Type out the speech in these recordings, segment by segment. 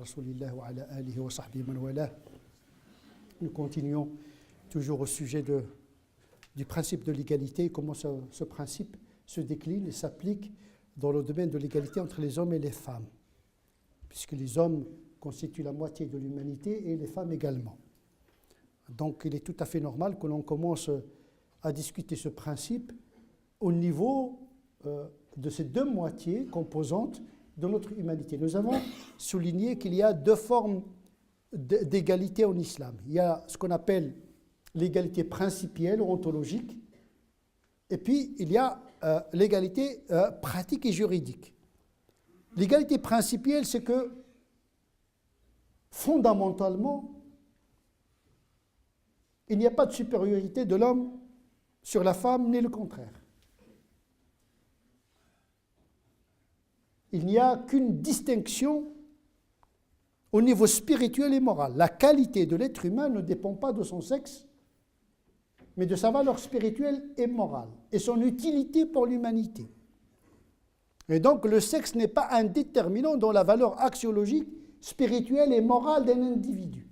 rasoulillah wa ala alihi wa sahbihi man wala. Nous continuons toujours au sujet du principe de l'égalité, comment ce principe se décline et s'applique dans le domaine de l'égalité entre les hommes et les femmes, puisque les hommes constituent la moitié de l'humanité et les femmes également. Donc il est tout à fait normal que l'on commence à discuter ce principe au niveau de ces deux moitiés composantes de notre humanité. Nous avons souligné qu'il y a deux formes d'égalité en islam. Il y a ce qu'on appelle l'égalité principielle ou ontologique, et puis il y a l'égalité pratique et juridique. L'égalité principielle, c'est que fondamentalement, il n'y a pas de supériorité de l'homme sur la femme, ni le contraire. Il n'y a qu'une distinction au niveau spirituel et moral. La qualité de l'être humain ne dépend pas de son sexe, mais de sa valeur spirituelle et morale, et son utilité pour l'humanité. Et donc le sexe n'est pas un déterminant dans la valeur axiologique, spirituelle et morale d'un individu.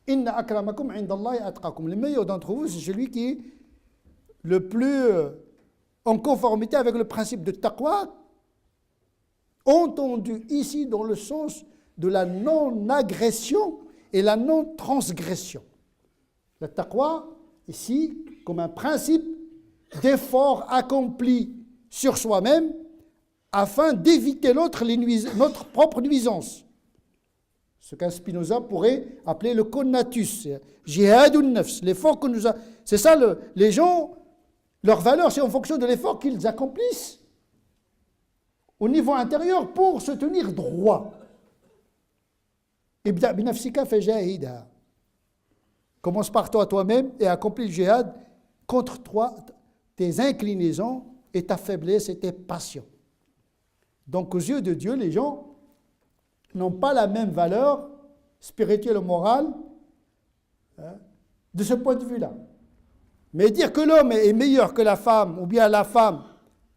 Inna akramakum indallahi atqakum. Le meilleur d'entre vous, c'est celui qui est le plus en conformité avec le principe de taqwa, entendu ici dans le sens de la non-agression et la non-transgression. La taqwa, ici, comme un principe d'effort accompli sur soi-même afin d'éviter notre propre nuisance. Ce qu'un Spinoza pourrait appeler le connatus, jihadun nafs, l'effort que nous avons. C'est ça, les gens, leur valeur, c'est en fonction de l'effort qu'ils accomplissent au niveau intérieur pour se tenir droit. Ibda binafsika fajahidha. Commence par toi-même et accomplis le jihad contre toi, tes inclinaisons et ta faiblesse et tes passions. Donc aux yeux de Dieu, les gens n'ont pas la même valeur spirituelle ou morale de ce point de vue-là. Mais dire que l'homme est meilleur que la femme, ou bien la femme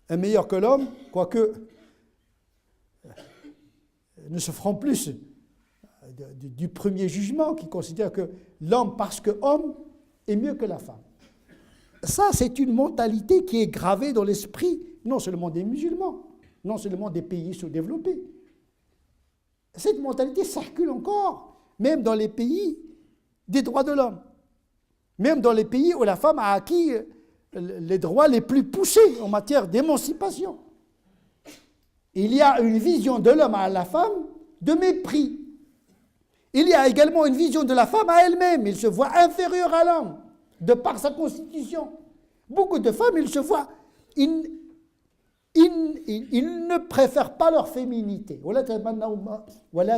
est meilleure que l'homme, quoique ne se feront plus du premier jugement qui considère que l'homme, parce que homme, est mieux que la femme. Ça, c'est une mentalité qui est gravée dans l'esprit, non seulement des musulmans, non seulement des pays sous-développés. Cette mentalité circule encore, même dans les pays des droits de l'homme, même dans les pays où la femme a acquis les droits les plus poussés en matière d'émancipation. Il y a une vision de l'homme à la femme de mépris. Il y a également une vision de la femme à elle-même. Il se voit inférieur à l'homme, de par sa constitution. Beaucoup de femmes, ils se voient... Ils ne préfèrent pas leur féminité. ولا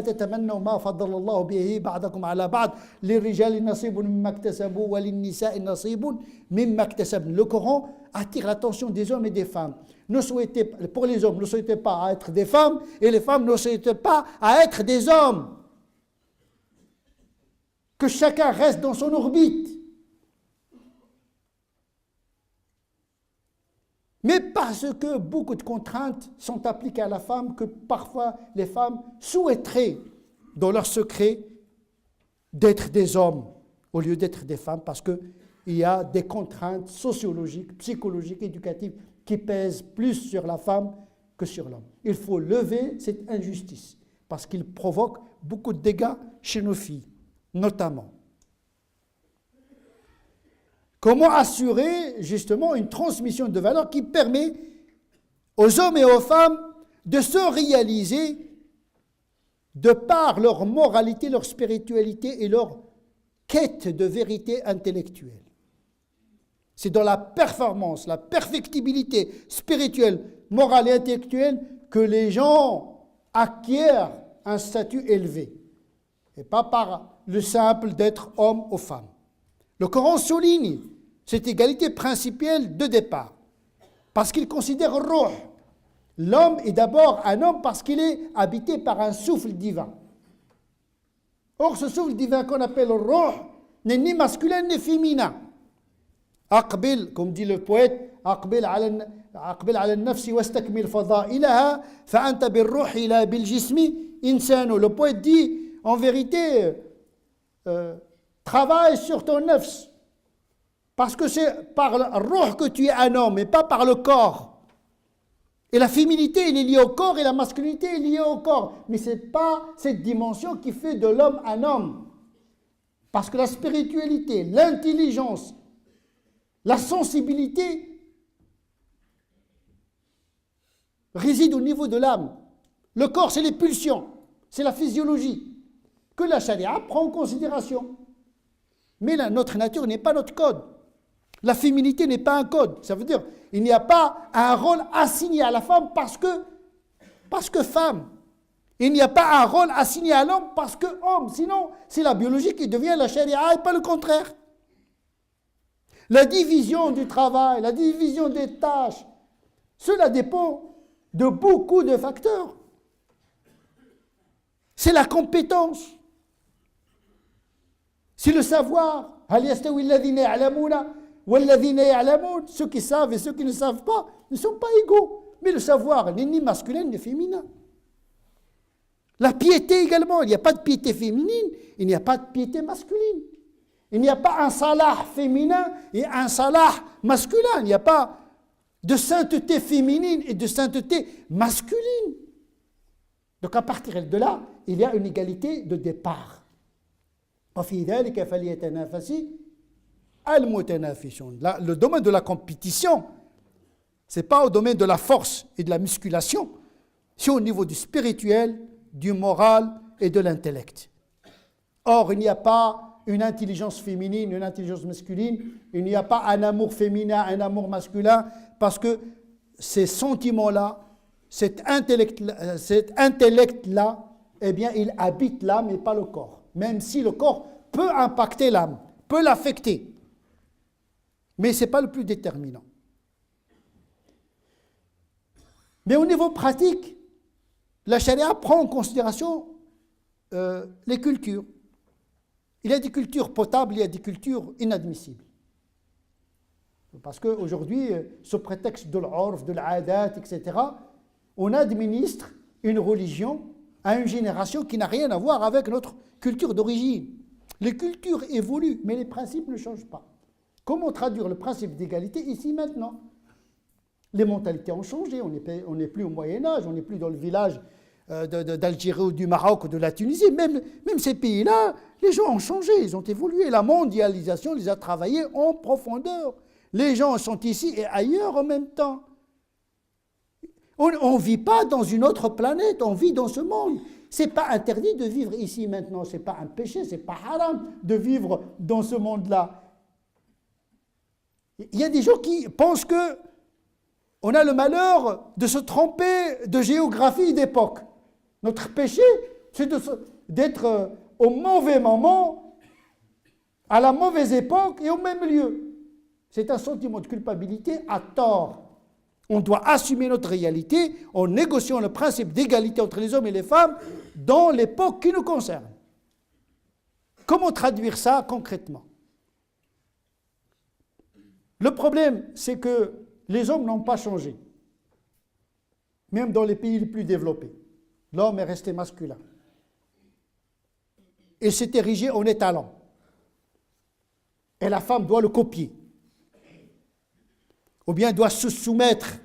تتمنوا ما فضل الله به بعضكم على بعض للرجال نصيب مما اكتسبوا وللنساء نصيب مما اكتسبن. Le Coran attire l'attention des hommes et des femmes. Pour les hommes, ne souhaitez pas à être des femmes, et les femmes ne souhaitent pas à être des hommes. Que chacun reste dans son orbite. Mais parce que beaucoup de contraintes sont appliquées à la femme, que parfois les femmes souhaiteraient, dans leur secret, d'être des hommes au lieu d'être des femmes, parce qu'il y a des contraintes sociologiques, psychologiques, éducatives qui pèsent plus sur la femme que sur l'homme. Il faut lever cette injustice, parce qu'il provoque beaucoup de dégâts chez nos filles, notamment. Comment assurer justement une transmission de valeurs qui permet aux hommes et aux femmes de se réaliser de par leur moralité, leur spiritualité et leur quête de vérité intellectuelle. C'est dans la performance, la perfectibilité spirituelle, morale et intellectuelle que les gens acquièrent un statut élevé, et pas par le simple d'être homme ou femme. Le Coran souligne cette égalité principielle de départ, parce qu'il considère Ruh. L'homme est d'abord un homme parce qu'il est habité par un souffle divin. Or, ce souffle divin qu'on appelle Ruh n'est ni masculin ni féminin. Aqbil, comme dit le poète, Aqbil ala al-nafsi wastakmil fada'ilaha, fa anta bil-ruhi la bil-jismi insano. Le poète dit, en vérité, travaille sur ton nafs. Parce que c'est par le ruh que tu es un homme et pas par le corps. Et la féminité, elle est liée au corps et la masculinité est liée au corps. Mais ce n'est pas cette dimension qui fait de l'homme un homme. Parce que la spiritualité, l'intelligence, la sensibilité réside au niveau de l'âme. Le corps, c'est les pulsions, c'est la physiologie que la charia prend en considération. Mais notre nature n'est pas notre code. La féminité n'est pas un code. Ça veut dire qu'il n'y a pas un rôle assigné à la femme parce que femme. Il n'y a pas un rôle assigné à l'homme parce que homme. Sinon, c'est la biologie qui devient la charia et pas le contraire. La division du travail, la division des tâches, cela dépend de beaucoup de facteurs. C'est la compétence. C'est le savoir. Ceux qui savent et ceux qui ne savent pas ne sont pas égaux. Mais le savoir n'est ni masculin ni féminin. La piété également. Il n'y a pas de piété féminine, il n'y a pas de piété masculine. Il n'y a pas un salah féminin et un salah masculin. Il n'y a pas de sainteté féminine et de sainteté masculine. Donc à partir de là, il y a une égalité de départ. Le domaine de la compétition, ce n'est pas au domaine de la force et de la musculation, c'est au niveau du spirituel, du moral et de l'intellect. Or, il n'y a pas une intelligence féminine, une intelligence masculine, il n'y a pas un amour féminin, un amour masculin, parce que ces sentiments-là, cet intellect-là, eh bien, il habite l'âme et pas le corps. Même si le corps peut impacter l'âme, peut l'affecter. Mais ce n'est pas le plus déterminant. Mais au niveau pratique, la charia prend en considération les cultures. Il y a des cultures potables, il y a des cultures inadmissibles. Parce qu'aujourd'hui, sous prétexte de l'orf, de l'adat, etc., on administre une religion à une génération qui n'a rien à voir avec notre culture d'origine. Les cultures évoluent, mais les principes ne changent pas. Comment traduire le principe d'égalité ici maintenant? Les mentalités ont changé, on n'est plus au Moyen-Âge, on n'est plus dans le village d'Algérie ou du Maroc ou de la Tunisie. Même ces pays-là, les gens ont changé, ils ont évolué. La mondialisation les a travaillés en profondeur. Les gens sont ici et ailleurs en même temps. On ne vit pas dans une autre planète, on vit dans ce monde. Ce n'est pas interdit de vivre ici maintenant, ce n'est pas un péché, ce n'est pas haram de vivre dans ce monde-là. Il y a des gens qui pensent qu'on a le malheur de se tromper de géographie d'époque. Notre péché, c'est d'être au mauvais moment, à la mauvaise époque et au même lieu. C'est un sentiment de culpabilité à tort. On doit assumer notre réalité en négociant le principe d'égalité entre les hommes et les femmes dans l'époque qui nous concerne. Comment traduire ça concrètement? Le problème, c'est que les hommes n'ont pas changé. Même dans les pays les plus développés. L'homme est resté masculin. Il s'est érigé en étalon. Et la femme doit le copier. Ou bien doit se soumettre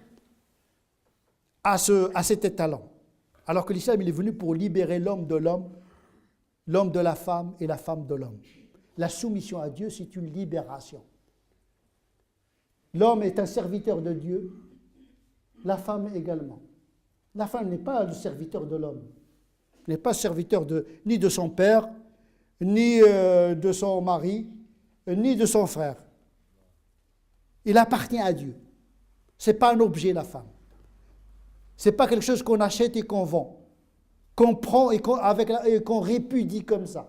à cet étalon. Alors que l'islam, il est venu pour libérer l'homme de l'homme, l'homme de la femme et la femme de l'homme. La soumission à Dieu, c'est une libération. L'homme est un serviteur de Dieu, la femme également. La femme n'est pas le serviteur de l'homme, n'est pas serviteur ni de son père, ni de son mari, ni de son frère. Il appartient à Dieu. Ce n'est pas un objet, la femme. Ce n'est pas quelque chose qu'on achète et qu'on vend, qu'on prend et qu'on répudie comme ça.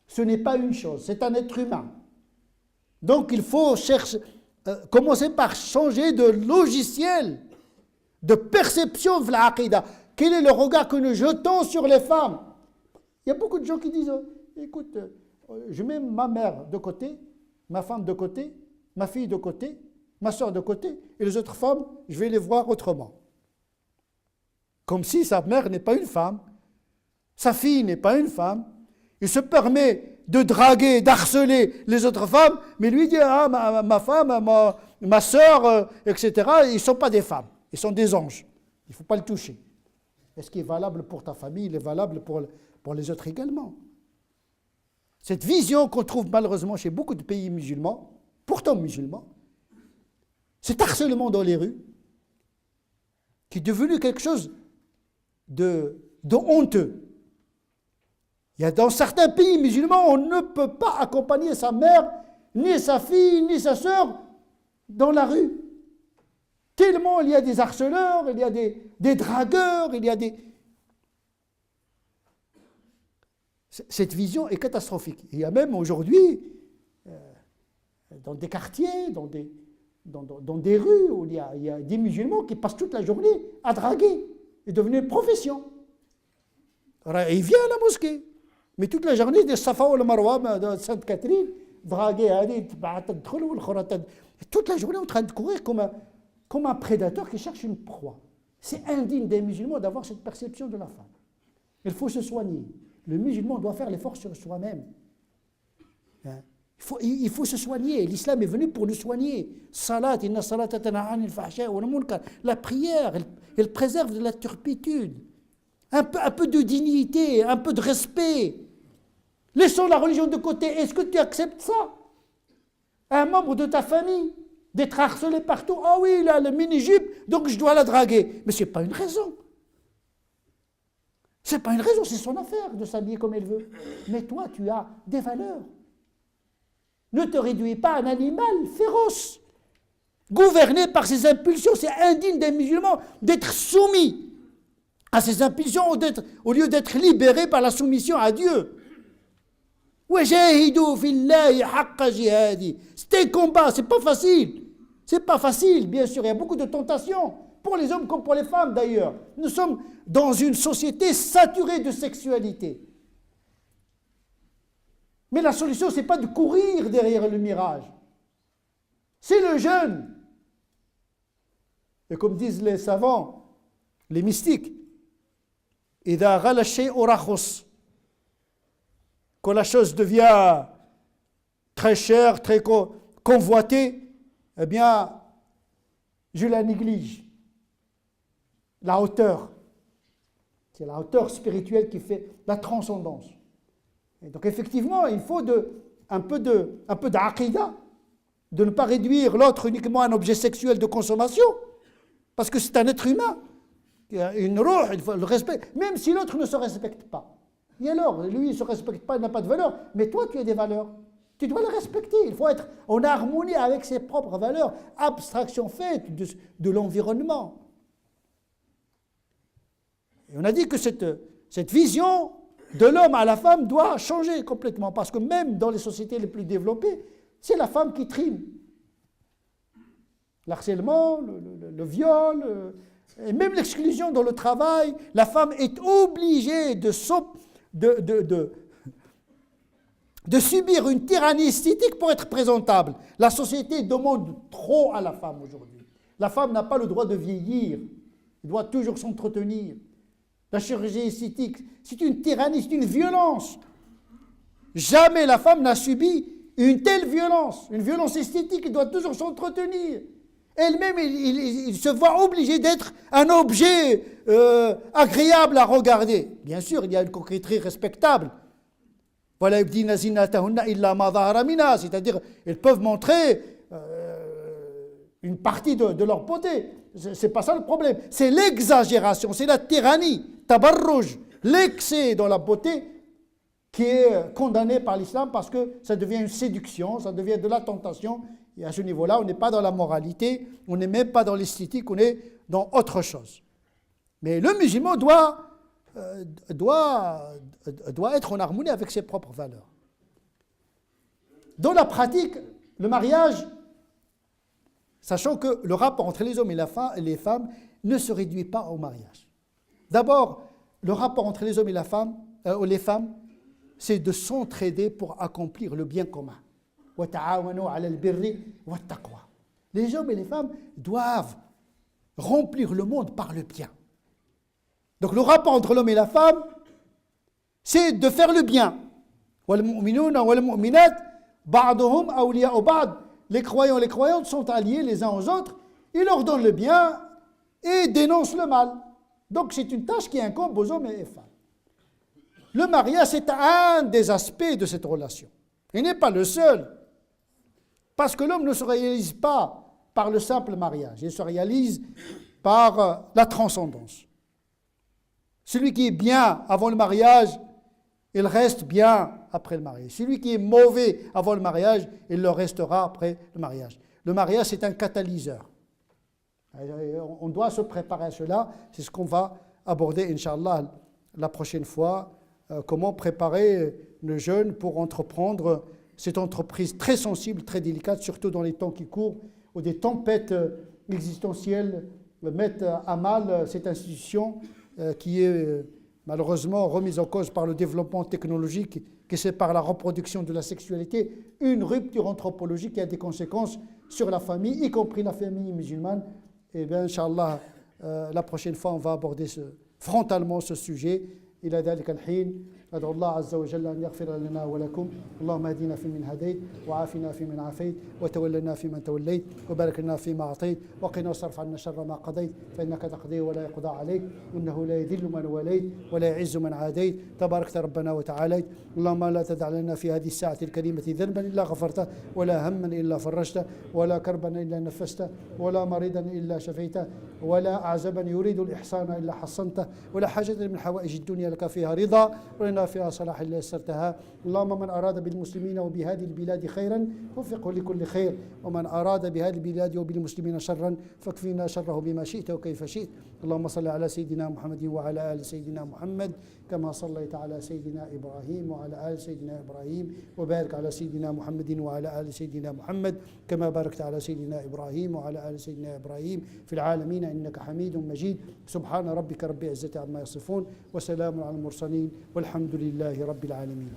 Ce n'est pas une chose, c'est un être humain. Donc il faut commencer par changer de logiciel, de perception de l'aqida. Quel est le regard que nous jetons sur les femmes? Il y a beaucoup de gens qui disent, écoute, je mets ma mère de côté, ma femme de côté, ma fille de côté, ma soeur de côté, et les autres femmes, je vais les voir autrement. Comme si sa mère n'est pas une femme, Sa fille n'est pas une femme. Il se permet de draguer, d'harceler les autres femmes, mais lui dit, ah, ma femme, ma soeur, etc., ils ne sont pas des femmes, ils sont des anges. Il ne faut pas le toucher. Et ce qui est valable pour ta famille, il est valable pour les autres également. Cette vision qu'on trouve malheureusement chez beaucoup de pays musulmans, pourtant musulmans, cet harcèlement dans les rues, qui est devenu quelque chose de honteux. Il y a dans certains pays musulmans, on ne peut pas accompagner sa mère, ni sa fille, ni sa sœur dans la rue. Tellement il y a des harceleurs, il y a des dragueurs, il y a des... Cette vision est catastrophique. Il y a même aujourd'hui, dans des quartiers, dans des rues, où il y a des musulmans qui passent toute la journée à draguer. C'est devenu une profession. Alors, il vient à la mosquée. Mais toute la journée, des Safa ou le Marwa de Sainte-Catherine, draguer, toute la journée en train de courir comme un prédateur qui cherche une proie. C'est indigne des musulmans d'avoir cette perception de la femme. Il faut se soigner. Le musulman doit faire l'effort sur soi-même. Il faut se soigner. L'islam est venu pour nous soigner. Salat, inna salata tanha anil fahsha wal munkar. La prière, elle préserve de la turpitude. Un peu de dignité, un peu de respect. Laissons la religion de côté. Est-ce que tu acceptes ça? Un membre de ta famille, d'être harcelé partout. Ah oui, il a le mini-jupe, donc je dois la draguer. Mais ce n'est pas une raison. Ce n'est pas une raison, c'est son affaire de s'habiller comme elle veut. Mais toi, tu as des valeurs. Ne te réduis pas à un animal féroce, gouverné par ses impulsions. C'est indigne des musulmans d'être soumis à ses impulsions au lieu d'être libéré par la soumission à Dieu. C'est un combat, c'est pas facile. C'est pas facile, bien sûr, il y a beaucoup de tentations, pour les hommes comme pour les femmes d'ailleurs. Nous sommes dans une société saturée de sexualité. Mais la solution, ce n'est pas de courir derrière le mirage. C'est le jeûne. Et comme disent les savants, les mystiques, إذا غلا الشيء رخص. Quand la chose devient très chère, très convoitée, eh bien, je la néglige. La hauteur. C'est la hauteur spirituelle qui fait la transcendance. Et donc effectivement, il faut un peu d'aqidah, de ne pas réduire l'autre uniquement à un objet sexuel de consommation, parce que c'est un être humain. Il y a une roue, il faut le respect, même si l'autre ne se respecte pas. Et alors, lui, il ne se respecte pas, il n'a pas de valeur, mais toi, tu as des valeurs. Tu dois les respecter. Il faut être en harmonie avec ses propres valeurs, abstraction faite de l'environnement. Et on a dit que cette vision de l'homme à la femme doit changer complètement, parce que même dans les sociétés les plus développées, c'est la femme qui trime. L'harcèlement, le viol, et même l'exclusion dans le travail, la femme est obligée de subir une tyrannie esthétique pour être présentable. La société demande trop à la femme aujourd'hui. La femme n'a pas le droit de vieillir, elle doit toujours s'entretenir. La chirurgie esthétique, c'est une tyrannie, c'est une violence. Jamais la femme n'a subi une telle violence, une violence esthétique, elle doit toujours s'entretenir. Elle-même, il se voit obligé d'être un objet agréable à regarder. Bien sûr, il y a une coquetterie respectable. Voilà, c'est-à-dire, elles peuvent montrer une partie de leur beauté. C'est pas ça le problème. C'est l'exagération, c'est la tyrannie, tabarrouj, l'excès dans la beauté qui est condamné par l'islam parce que ça devient une séduction, ça devient de la tentation. Et à ce niveau-là, on n'est pas dans la moralité, on n'est même pas dans l'esthétique, on est dans autre chose. Mais le musulman doit être en harmonie avec ses propres valeurs. Dans la pratique, le mariage, sachant que le rapport entre les hommes et les femmes ne se réduit pas au mariage. D'abord, le rapport entre les hommes et les femmes, c'est de s'entraider pour accomplir le bien commun. Les hommes et les femmes doivent remplir le monde par le bien. Donc le rapport entre l'homme et la femme, c'est de faire le bien. وَالْمُؤْمِنُونَ وَالْمُؤْمِنَاتِ بَعْضُهُمْ أَوْلِيَاءُ بَعْضٍ. Les croyants et les croyantes sont alliés les uns aux autres. Ils leur donnent le bien et dénoncent le mal. Donc c'est une tâche qui incombe aux hommes et aux femmes. Le mariage, c'est un des aspects de cette relation. Il n'est pas le seul. Parce que l'homme ne se réalise pas par le simple mariage. Il se réalise par la transcendance. Celui qui est bien avant le mariage, il reste bien après le mariage. Celui qui est mauvais avant le mariage, il le restera après le mariage. Le mariage, c'est un catalyseur. On doit se préparer à cela. C'est ce qu'on va aborder, Inch'Allah, la prochaine fois. Comment préparer le jeune pour entreprendre cette entreprise très sensible, très délicate, surtout dans les temps qui courent, où des tempêtes existentielles mettent à mal cette institution qui est malheureusement remise en cause par le développement technologique, qui c'est par la reproduction de la sexualité, une rupture anthropologique qui a des conséquences sur la famille, y compris la famille musulmane. Et bien, Inch'Allah, la prochaine fois, on va aborder frontalement ce sujet. إلى ذلك الحين أدعو الله عز وجل أن يغفر لنا ولكم اللهم اهدنا فيمن هديت وعافنا فيمن عافيت وتولنا فيمن توليت وبارك لنا فيما أعطيت وقنا واصرف عنا شر ما قضيت فإنك تقضي ولا يقضى عليك إنه لا يذل من وليت ولا يعز من عاديت تباركت ربنا وتعاليت اللهم لا تدع لنا في هذه الساعة الكريمة ذنبا إلا غفرته ولا هما إلا فرجته ولا كربا إلا نفسته ولا مريضا إلا شفيته ولا أعزبا يريد الإحسان إلا حصنته ولا حاجة من حوائج الدنيا لك فيها رضا ولنا فيها صلاح إلا يسرتها اللهم من أراد بالمسلمين وبهذه البلاد خيرا وفقه لكل خير ومن أراد بهذه البلاد وبالمسلمين شرا فاكفينا شره بما شئت وكيف شئت اللهم صل على سيدنا محمد وعلى آل سيدنا محمد كما صليت على سيدنا إبراهيم وعلى آل سيدنا إبراهيم وبارك على سيدنا محمد وعلى آل سيدنا محمد كما باركت على سيدنا إبراهيم وعلى آل سيدنا إبراهيم في العالمين إنك حميد مجيد سبحان ربك رب العزة عما يصفون وسلام على المرسلين والحمد لله رب العالمين.